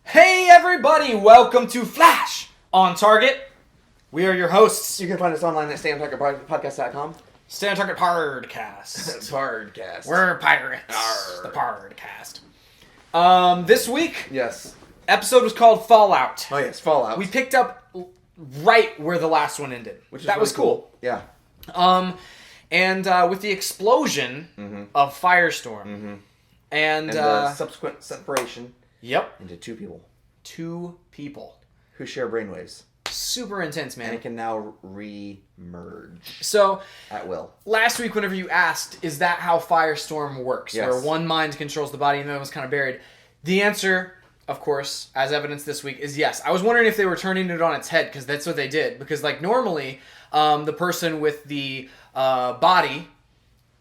Hey everybody, welcome to Flash on Target. We are your hosts. You can find us online at stayontargetpodcast.com. Stay on Target Pardcast. Pardcast. We're pirates. Arr. The Pardcast. This week, Yes. episode was called Fallout. Oh yes, Fallout. We picked up right where the last one ended. Which is that really was cool. Yeah. And with the explosion of Firestorm. And And the subsequent separation yep, into two people two people. who share brainwaves. Super intense, man. And it can now re-merge So, at will. last week, whenever you asked, is that how Firestorm works? Yes. Where one mind controls the body and the other one's kind of buried? The answer, of course, as evidence this week, is yes. I was wondering if they were turning it on its head, because that's what they did. Because, like, normally, the person with the body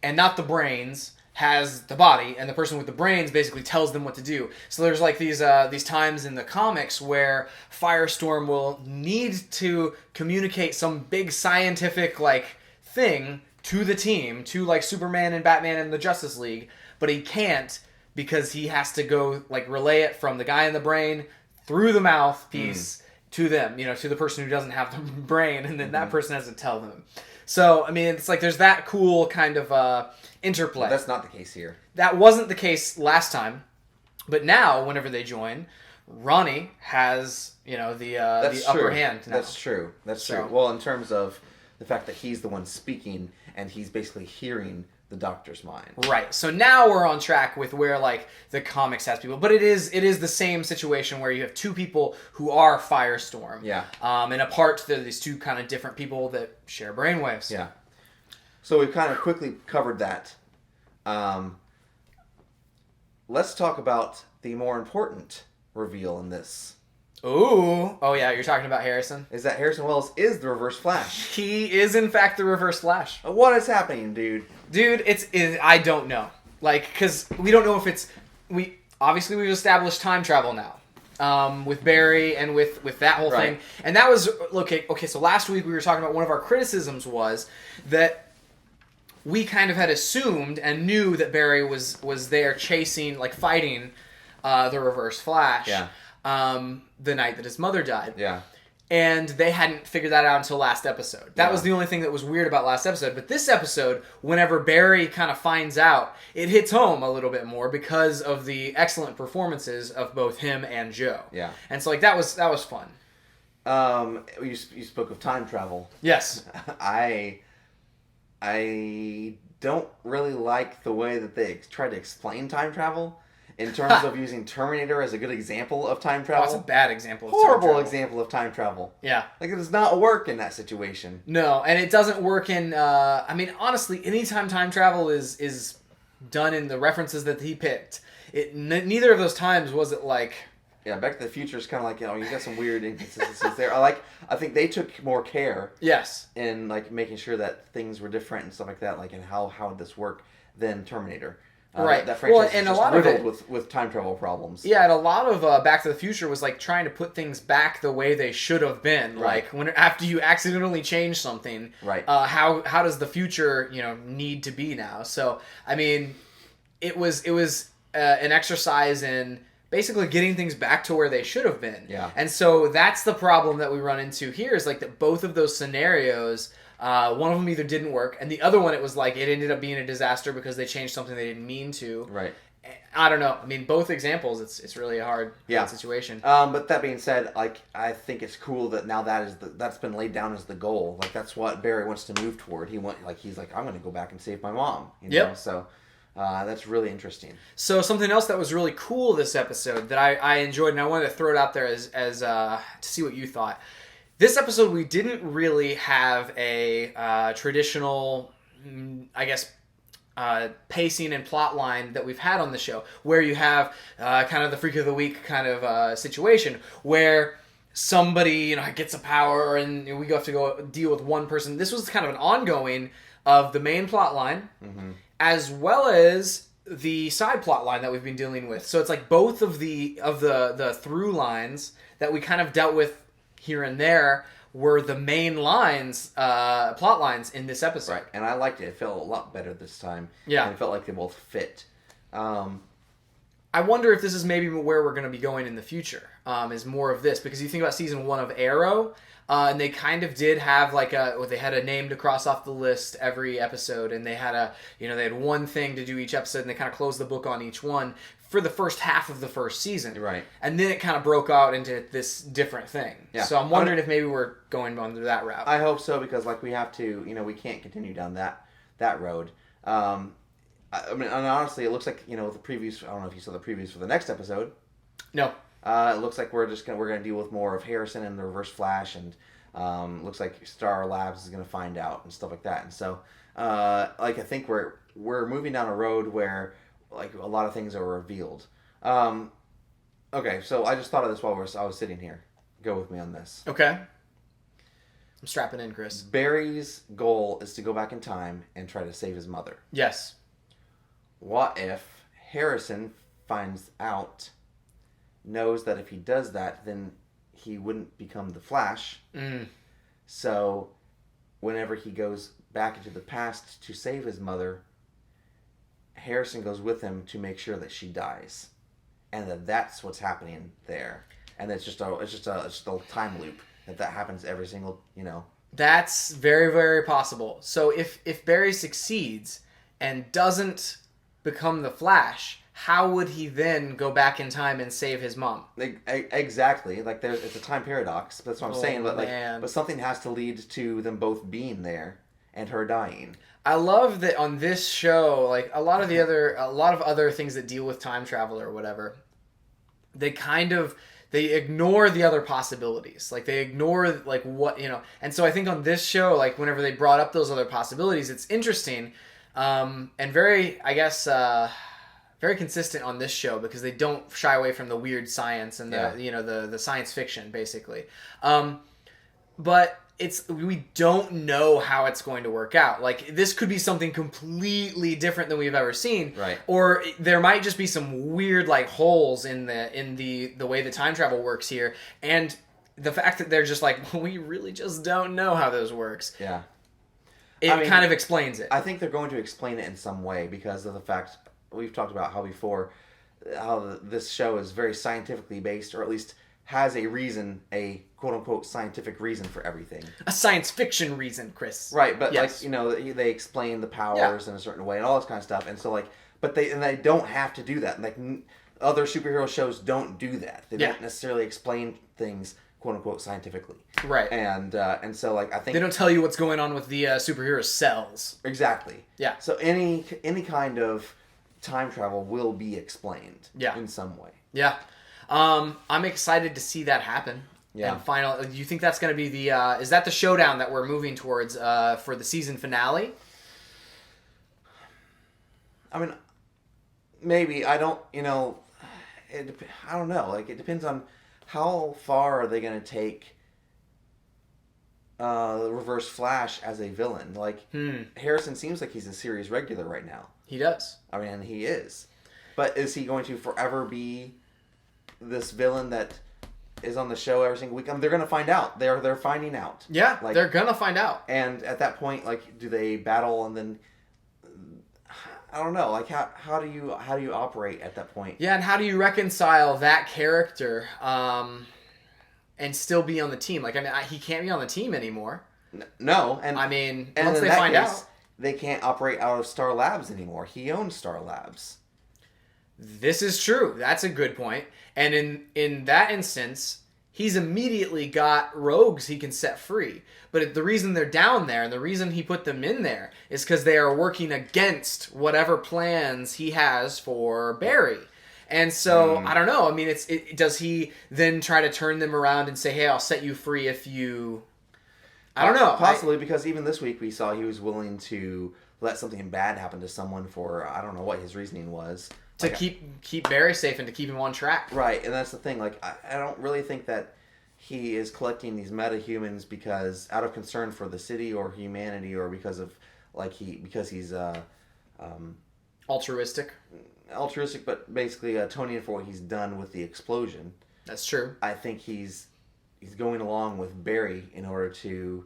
and not the brains has the body, and the person with the brains basically tells them what to do. So there's like these times in the comics where Firestorm will need to communicate some big scientific like thing to the team, to like Superman and Batman and the Justice League, but he can't because he has to go like relay it from the guy in the brain through the mouthpiece to them, to the person who doesn't have the brain, and then that person has to tell them. So, I mean, it's like there's that cool kind of interplay. But that's not the case here. That wasn't the case last time, but now, whenever they join, Ronnie has, the upper hand now. That's true. That's So- true. Well, in terms of the fact that he's the one speaking and he's basically hearing the doctor's mind. Right. So now we're on track with where like the comics has people, but it is the same situation where you have two people who are Firestorm. Yeah. And apart, they're these two kind of different people that share brainwaves. Yeah. So we've kind of quickly covered that. Let's talk about the more important reveal in this. Ooh. Oh yeah, you're talking about Harrison. Is that Harrison Wells is the Reverse Flash. He is in fact the Reverse Flash. What is happening, dude? Dude, I don't know. Like, because we don't know if we've established time travel now. With Barry and with that whole Right. thing. And that was, okay, so last week we were talking about one of our criticisms was that we kind of had assumed and knew that Barry was there chasing, like fighting the Reverse Flash Yeah. the night that his mother died. Yeah. And they hadn't figured that out until last episode. That was the only thing that was weird about last episode. But this episode, whenever Barry kind of finds out, it hits home a little bit more because of the excellent performances of both him and Joe. Yeah. And so, like, that was fun. You spoke of time travel. Yes. I don't really like the way that they try to explain time travel in terms of using Terminator as a good example of time Oh, travel. it's a bad example of time Horrible travel. example of time travel. Yeah. Like, it does not work in that situation. No, and it doesn't work in, honestly, anytime time travel is done in the references that he picked, neither of those times was it like... Yeah, Back to the Future is kind of like, you got some weird inconsistencies there. I think they took more care Yes. in, like, making sure that things were different and stuff like that, like, and how would this work than Terminator. Right. That franchise And is a just lot of riddled it- with time travel problems. Yeah, and a lot of Back to the Future was like trying to put things back the way they should have been. Right. Like when after you accidentally change something, Right. How does the future need to be now? So I mean, it was an exercise in basically getting things back to where they should have been. Yeah. And so that's the problem that we run into here is like that both of those scenarios. One of them either didn't work, and the other one it was like it ended up being a disaster because they changed something they didn't mean to. Right. I don't know. I mean, both examples, it's really a hard situation. But that being said, like, I think it's cool that now that's been laid down as the goal. Like, that's what Barry wants to move toward. He's like, I'm going to go back and save my mom. Yep. So that's really interesting. So something else that was really cool this episode that I enjoyed, and I wanted to throw it out there as to see what you thought. This episode, we didn't really have a traditional, I guess, pacing and plot line that we've had on the show, where you have kind of the Freak of the Week kind of situation, where somebody gets a power and we have to go deal with one person. This was kind of an ongoing of the main plot line, as well as the side plot line that we've been dealing with. So it's like both of the through lines that we kind of dealt with here and there were the main lines, plot lines in this episode. Right. And I liked it. It felt a lot better this time. Yeah. And it felt like they both fit. I wonder if this is maybe where we're going to be going in the future. is more of this, because you think about season 1 of Arrow, and they kind of did have like they had a name to cross off the list every episode, and they had they had one thing to do each episode, and they kind of closed the book on each one for the first half of the first season. Right. And then it kind of broke out into this different thing. Yeah. So I'm wondering if maybe we're going on that route. I hope so, because like we have to, we can't continue down that road. I mean, and honestly, it looks like the previews. I don't know if you saw the previews for the next episode. No. It looks like we're gonna deal with more of Harrison and the Reverse Flash, and looks like Star Labs is gonna find out and stuff like that. And so, I think we're moving down a road where like a lot of things are revealed. Okay, so I just thought of this while I was sitting here. Go with me on this. Okay. I'm strapping in, Chris. Barry's goal is to go back in time and try to save his mother. Yes. What if Harrison finds out, knows that if he does that, then he wouldn't become the Flash. So whenever he goes back into the past to save his mother, Harrison goes with him to make sure that she dies, and that's what's happening there, and it's just a time loop that happens every single. That's very, very possible. So if Barry succeeds and doesn't become the Flash, how would he then go back in time and save his mom? Exactly. Like it's a time paradox. That's what I'm saying. But man. but something has to lead to them both being there and her dying. I love that on this show, like a lot of other things that deal with time travel or whatever, they ignore the other possibilities. Like they ignore like what, and so I think on this show, like whenever they brought up those other possibilities, it's interesting, and very, I guess, very consistent on this show, because they don't shy away from the weird science and the science fiction basically. But we don't know how it's going to work out. Like this could be something completely different than we've ever seen, right? Or there might just be some weird like holes in the way the time travel works here, and the fact that they're just like, we really just don't know how this works. Yeah, it kind of explains it. I think they're going to explain it in some way because of the fact we've talked about how this show is very scientifically based, or at least has a quote-unquote scientific reason for everything. A science fiction reason, Chris. Right, but yes. They explain the powers in a certain way and all this kind of stuff, and so but they don't have to do that. Like other superhero shows don't do that. They don't necessarily explain things quote-unquote scientifically. Right. And so I think they don't tell you what's going on with the superhero cells. Exactly. Yeah. So any kind of time travel will be explained in some way. Yeah. I'm excited to see that happen. Yeah. And do you think that's going to be is that the showdown that we're moving towards for the season finale? I mean, maybe. I don't know. Like, it depends on how far are they going to take the Reverse Flash as a villain. Like, Harrison seems like he's a series regular right now. He does. I mean, he is. But is he going to forever be this villain that is on the show every single week? I mean, they're going to find out. They're finding out. Yeah, they're going to find out. And at that point, like, do they battle and then... I don't know. Like, how do you operate at that point? Yeah, and how do you reconcile that character and still be on the team? Like, I mean, he can't be on the team anymore. No, and I mean, and once they find out, they can't operate out of Star Labs anymore. He owns Star Labs. This is true. That's a good point. And in that instance, he's immediately got rogues he can set free. But the reason they're down there and the reason he put them in there is because they are working against whatever plans he has for Barry. And so, I don't know. I mean, does he then try to turn them around and say, hey, I'll set you free if you... I don't know. Possibly, because even this week we saw he was willing to let something bad happen to someone for, I don't know what his reasoning was. To keep Barry safe and to keep him on track. Right, and that's the thing. Like, I don't really think that he is collecting these metahumans because out of concern for the city or humanity, or because of because he's altruistic, but basically atoning for what he's done with the explosion. That's true. I think he's going along with Barry in order to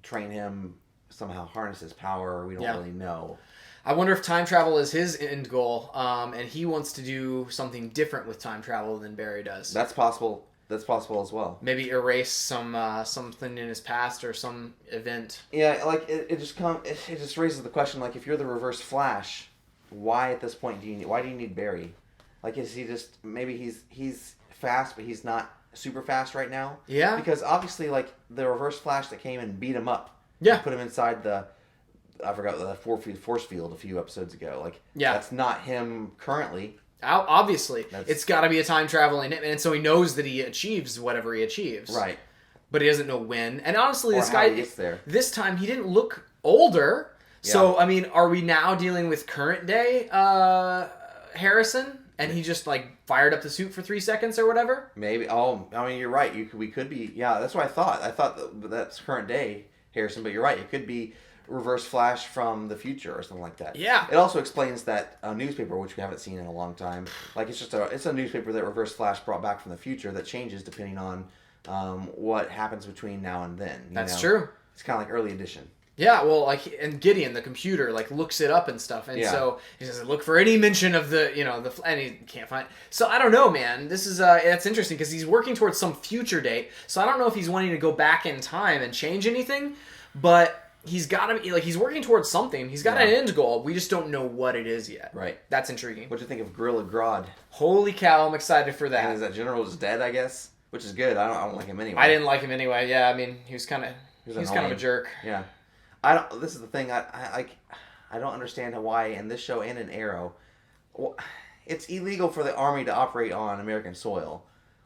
train him somehow harness his power. We don't really know. I wonder if time travel is his end goal, and he wants to do something different with time travel than Barry does. That's possible. That's possible as well. Maybe erase something in his past or some event. Yeah, like it just raises the question, like, if you're the Reverse Flash, why at this point do you need Barry? Like, is he just, maybe he's fast, but he's not super fast right now? Yeah. Because obviously, like, the Reverse Flash that came and beat him up, put him inside I forgot, the force field a few episodes ago. Like, that's not him currently. Obviously, it's got to be a time traveling hit, and so he knows that he achieves whatever he achieves. Right. But he doesn't know when. And honestly, Or this how guy, he gets there. this time, he didn't look older. Yeah. So, I mean, are we now dealing with current day Harrison? And he just, like, fired up the suit for 3 seconds or whatever? Maybe. Oh, I mean, you're right. We could be. Yeah, that's what I thought. I thought that's current day Harrison, but you're right. It could be Reverse Flash from the future or something like that. Yeah. It also explains that newspaper, which we haven't seen in a long time. Like, it's a newspaper that Reverse Flash brought back from the future that changes depending on what happens between now and then. That's true. It's kind of like early edition. Yeah, well, like, and Gideon, the computer, like, looks it up and stuff, and so he says, look for any mention of the, and he can't find it. So, I don't know, man. This is, it's interesting, because he's working towards some future date, so I don't know if he's wanting to go back in time and change anything, but he's got to, like, he's working towards something. He's got an end goal. We just don't know what it is yet. Right. That's intriguing. What do you think of Gorilla Grodd? Holy cow, I'm excited for that. And is that general just dead, I guess? Which is good. I don't like him anyway. I didn't like him anyway. Yeah, I mean, he was kind of a jerk. Yeah. This is the thing. I don't understand why in this show and in Arrow, it's illegal for the Army to operate on American soil.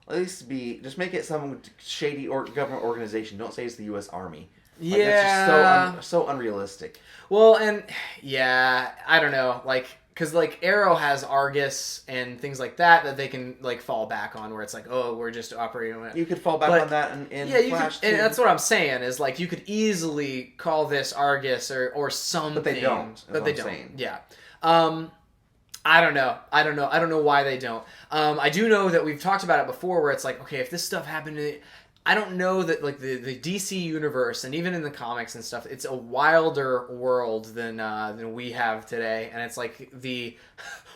At least just make it some shady government organization. Don't say it's the U.S. Army. Like, that's just so unrealistic. Well, and yeah, I don't know, like, because like Arrow has Argus and things like that they can like fall back on, where it's like, oh, we're just operating on it. You could fall back on that in Flash too. And that's what I'm saying is, like, you could easily call this Argus or something, but they don't. But they don't. Saying. Yeah. I don't know. I don't know why they don't. I do know that we've talked about it before, where it's like, okay, if this stuff happened to I don't know that, like, the DC universe, and even in the comics and stuff, it's a wilder world than we have today, and it's like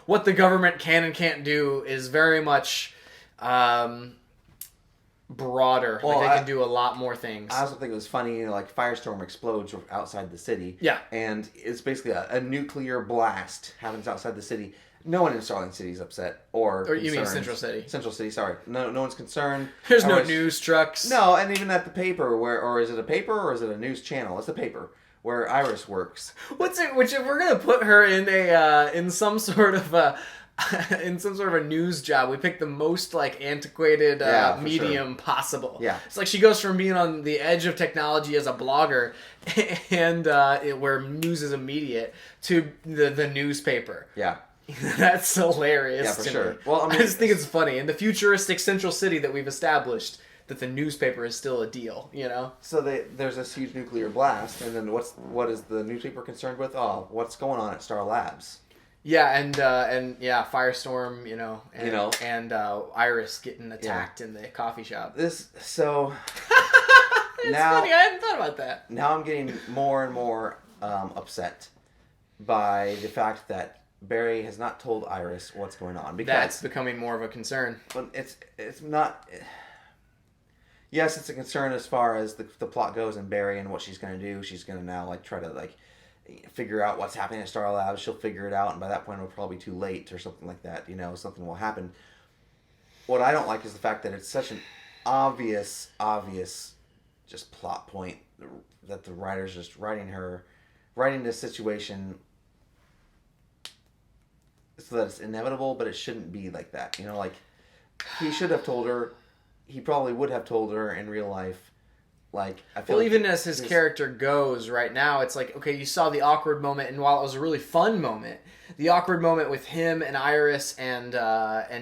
what the government can and can't do is very much broader. Well, like, they can do a lot more things. I also think it was funny, like, Firestorm explodes outside the city. Yeah. And it's basically a nuclear blast happens outside the city. No one in Starling City is upset or you mean Central City? Central City, sorry. No one's concerned. There's no news trucks. No, and even at the paper, or is it a paper or is it a news channel? It's a paper where Iris works. Which if we're gonna put her in in some sort of a news job, we pick the most, like, antiquated medium possible. Yeah. It's like she goes from being on the edge of technology as a blogger and where news is immediate to the newspaper. Yeah. That's hilarious. Yeah, for to sure. me. Well, I mean, I just think it's funny in the futuristic Central City that we've established that the newspaper is still a deal. So there's this huge nuclear blast, and then what is the newspaper concerned with? Oh, what's going on at Star Labs? Yeah, and Firestorm, and Iris getting attacked in the coffee shop. It's funny. I hadn't thought about that. Now I'm getting more and more upset by the fact that Barry has not told Iris what's going on. Because that's becoming more of a concern. But it's not. Yes, it's a concern as far as the plot goes and Barry and what she's going to do. She's going to now, like, try to, like, figure out what's happening at Star Labs. She'll figure it out, and by that point it'll probably be too late or something like that. Something will happen. What I don't like is the fact that it's such an obvious just plot point that the writer's just writing this situation so that it's inevitable, but it shouldn't be like that. Like, he should have told her. He probably would have told her in real life. Like, I feel even as his character goes right now, it's like, okay, you saw the awkward moment, and while it was a really fun moment, the awkward moment with him and Iris and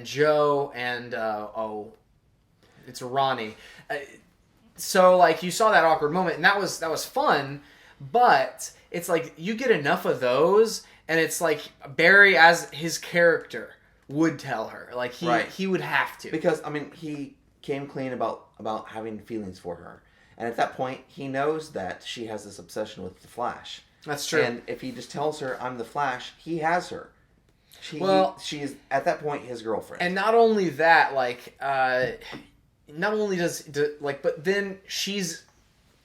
Joe and it's Ronnie. So, like, you saw that awkward moment, and that was fun, but it's like you get enough of those, and it's like Barry as his character would tell her, like, he would have to, because I mean he came clean about having feelings for her. And at that point, he knows that she has this obsession with the Flash. That's true. And if he just tells her, I'm the Flash, he has her. She is, at that point, his girlfriend. And not only that, like, not only but then she's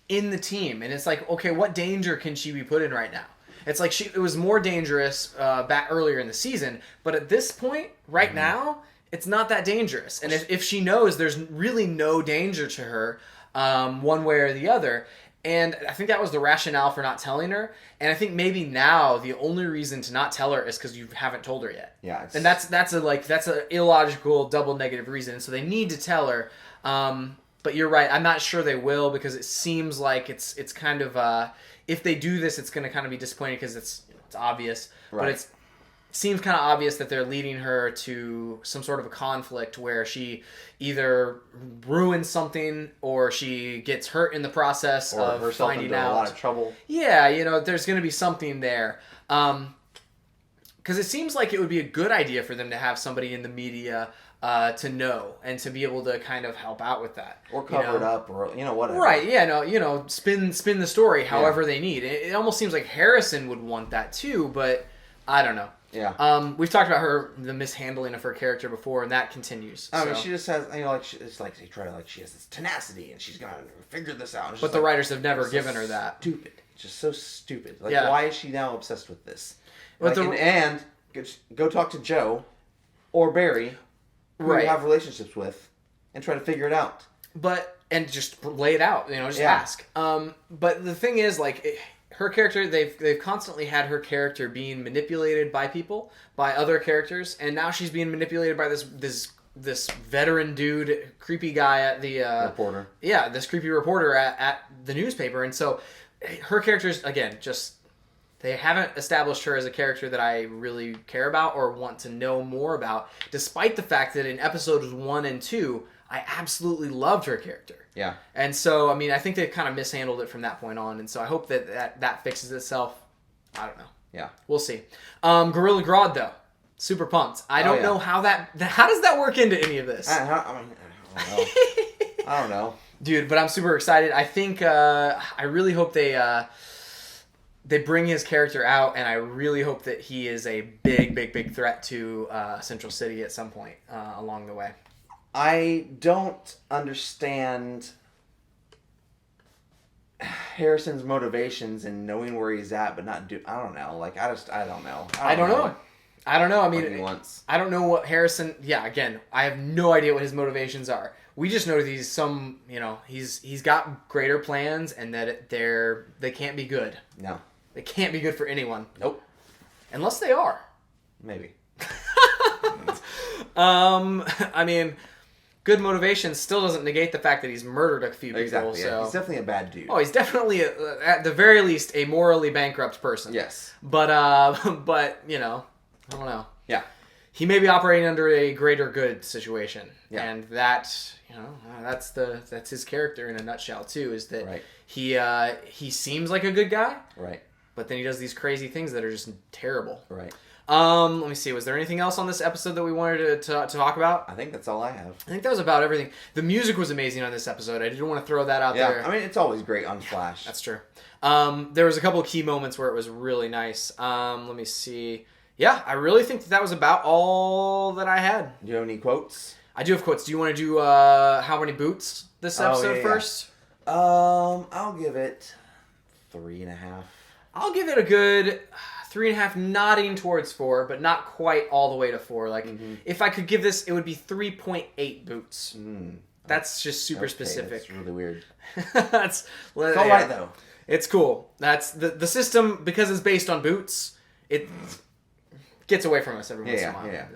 in the team. And it's like, okay, what danger can she be put in right now? It's like it was more dangerous back earlier in the season. But at this point, right now, it's not that dangerous. And if she knows there's really no danger to her one way or the other. And I think that was the rationale for not telling her. And I think maybe now the only reason to not tell her is because you haven't told her yet. Yeah. And that's a illogical double negative reason. So they need to tell her. But you're right. I'm not sure they will because it seems like it's kind of if they do this, it's going to kind of be disappointing because it's obvious. Right. But it seems kind of obvious that they're leading her to some sort of a conflict where she either ruins something or she gets hurt in the process or of herself finding into out. a lot of trouble. Yeah, there's going to be something there. Because it seems like it would be a good idea for them to have somebody in the media to know and to be able to kind of help out with that. Or cover it up or, whatever. Right, yeah, no, spin the story however they need. It almost seems like Harrison would want that too, but I don't know. Yeah. We've talked about the mishandling of her character before, and that continues. I mean, she just has, it's like they try to, she has this tenacity, and she's gonna figure this out. But the writers have never given her that. Stupid. It's just so stupid. Why is she now obsessed with this? And go talk to Joe or Barry, who you have relationships with, and try to figure it out. And just lay it out, just ask. But the thing is, her character, they've constantly had her character being manipulated by people, by other characters, and now she's being manipulated by this veteran dude, creepy guy at the reporter. Yeah, this creepy reporter at the newspaper, and so her characters again they haven't established her as a character that I really care about or want to know more about, despite the fact that in episodes 1 and 2, I absolutely loved her character. Yeah. And so, I think they kind of mishandled it from that point on. And so I hope that fixes itself. I don't know. Yeah. We'll see. Gorilla Grodd, though. Super pumped. I don't know how how does that work into any of this? I don't know. I don't know. Dude, but I'm super excited. I think, I really hope they bring his character out, and I really hope that he is a big, big, big threat to Central City at some point along the way. I don't understand Harrison's motivations in knowing where he's at, but not do. I don't know. I don't know. I don't know. I don't know. I mean, I don't know what Harrison. Yeah, again, I have no idea what his motivations are. We just know that he's got greater plans, and that they can't be good. No, they can't be good for anyone. Nope. Unless they are. Maybe. I mean, good motivation still doesn't negate the fact that he's murdered a few people. Exactly. So. Yeah. He's definitely a bad dude. Oh, he's definitely, at the very least, a morally bankrupt person. Yes. But I don't know. Yeah. He may be operating under a greater good situation. Yeah. And that, that's his character in a nutshell too, is that right. he seems like a good guy. Right. But then he does these crazy things that are just terrible. Right. Let me see. Was there anything else on this episode that we wanted to talk about? I think that's all I have. I think that was about everything. The music was amazing on this episode. I didn't want to throw that out there. Yeah, I mean, it's always great on Flash. That's true. There was a couple of key moments where it was really nice. Let me see. Yeah, I really think that was about all that I had. Do you have any quotes? I do have quotes. Do you want to do how many boots this episode first? I'll give it 3.5. I'll give it a good 3.5, nodding towards 4, but not quite all the way to 4. If I could give this, it would be 3.8 boots. That's just super specific. That's really weird. It's all right, though. It's cool. That's the system, because it's based on boots, it gets away from us every once in a while. Yeah.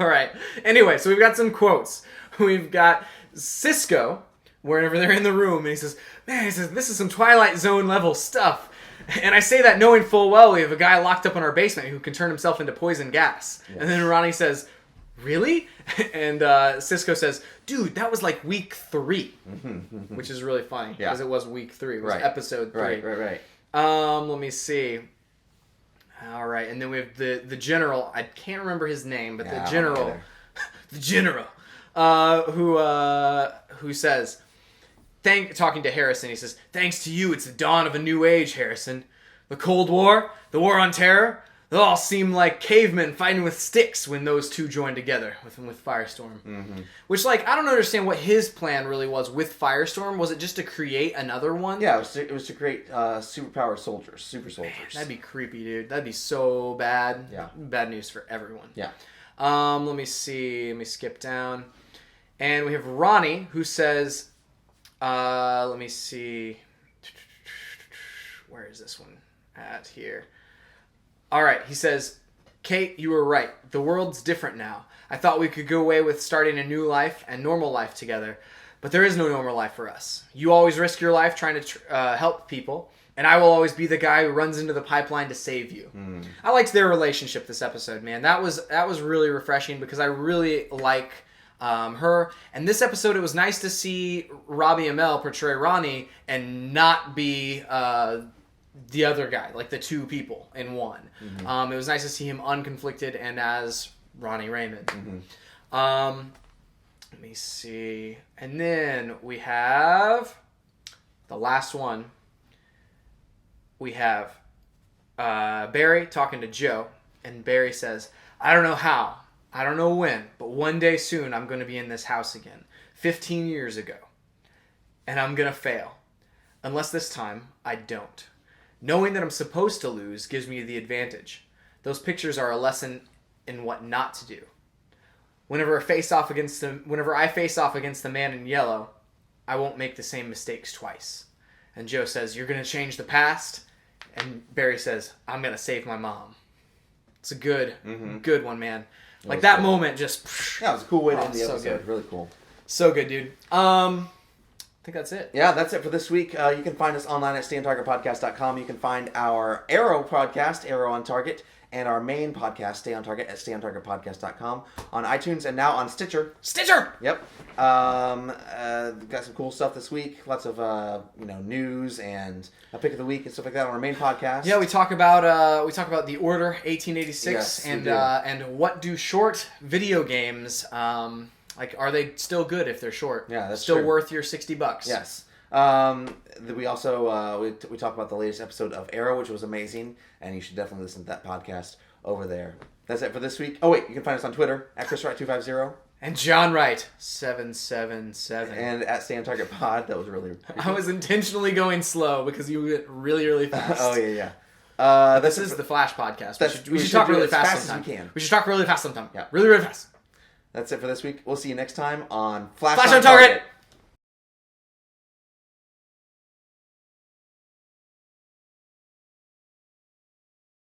All right. Anyway, so we've got some quotes. We've got Cisco, wherever they're in the room, and he says, this is some Twilight Zone level stuff. And I say that knowing full well we have a guy locked up in our basement who can turn himself into poison gas. Yes. And then Ronnie says, really? And Cisco says, dude, that was like week 3. Which is really funny, because it was week 3. It was episode 3. Right. Let me see. All right, and then we have the general. I can't remember his name, but the general, who says, talking to Harrison, he says, "Thanks to you, it's the dawn of a new age, Harrison. The Cold War, the War on Terror, they'll all seem like cavemen fighting with sticks when those two joined together with Firestorm." Mm-hmm. Which, like, I don't understand what his plan really was with Firestorm. Was it just to create another one? Yeah, it was to create superpowered soldiers, super soldiers. Man, that'd be creepy, dude. That'd be so bad. Yeah. Bad news for everyone. Yeah. Let me see. Let me skip down. And we have Ronnie, who says, let me see. Where is this one at here? All right, he says, "Kate, you were right. The world's different now. I thought we could go away with starting a new life and normal life together, but there is no normal life for us. You always risk your life trying to help people, and I will always be the guy who runs into the pipeline to save you." I liked their relationship this episode, man. That was really refreshing because I really like her. And this episode, it was nice to see Robbie Amell portray Ronnie and not be the other guy, like the two people in one. Mm-hmm. It was nice to see him unconflicted and as Ronnie Raymond. Mm-hmm. Let me see. And then we have the last one. We have Barry talking to Joe, and Barry says, "I don't know how, I don't know when, but one day soon I'm going to be in this house again, 15 years ago, and I'm going to fail. Unless this time I don't. Knowing that I'm supposed to lose gives me the advantage. Those pictures are a lesson in what not to do. Whenever I face off against the man in yellow, I won't make the same mistakes twice." And Joe says, "You're going to change the past?" And Barry says, "I'm going to save my mom." It's a good one, man. Like that cool. moment just... Yeah, it was a cool way to end the so episode. good. Really cool. So good, dude. I think that's it. Yeah, that's it for this week. You can find us online at StayOnTargetPodcast.com. You can find our Arrow podcast, Arrow on Target, and our main podcast, Stay on Target, at StayOnTargetPodcast.com, on iTunes and now on Stitcher. Stitcher! Yep. Got some cool stuff this week. Lots of news and a pick of the week and stuff like that on our main podcast. Yeah, we talk about the Order 1886 Yes, and what do short video games like, are they still good if they're short? Yeah, that's still true. worth your $60. Yes. We also we talked about the latest episode of Arrow, which was amazing, and you should definitely listen to that podcast over there. That's it for this week. Oh wait, you can find us on Twitter at ChrisWright250 and John Wright 777 and at Stay on Target Pod. That was really. I was intentionally going slow because you went really, really fast. Oh yeah. This is the Flash podcast. We should should talk do really it as fast fast as sometime. we can. We should talk really fast sometime. Yeah. Really, really fast. That's it for this week. We'll see you next time on Flash on Target.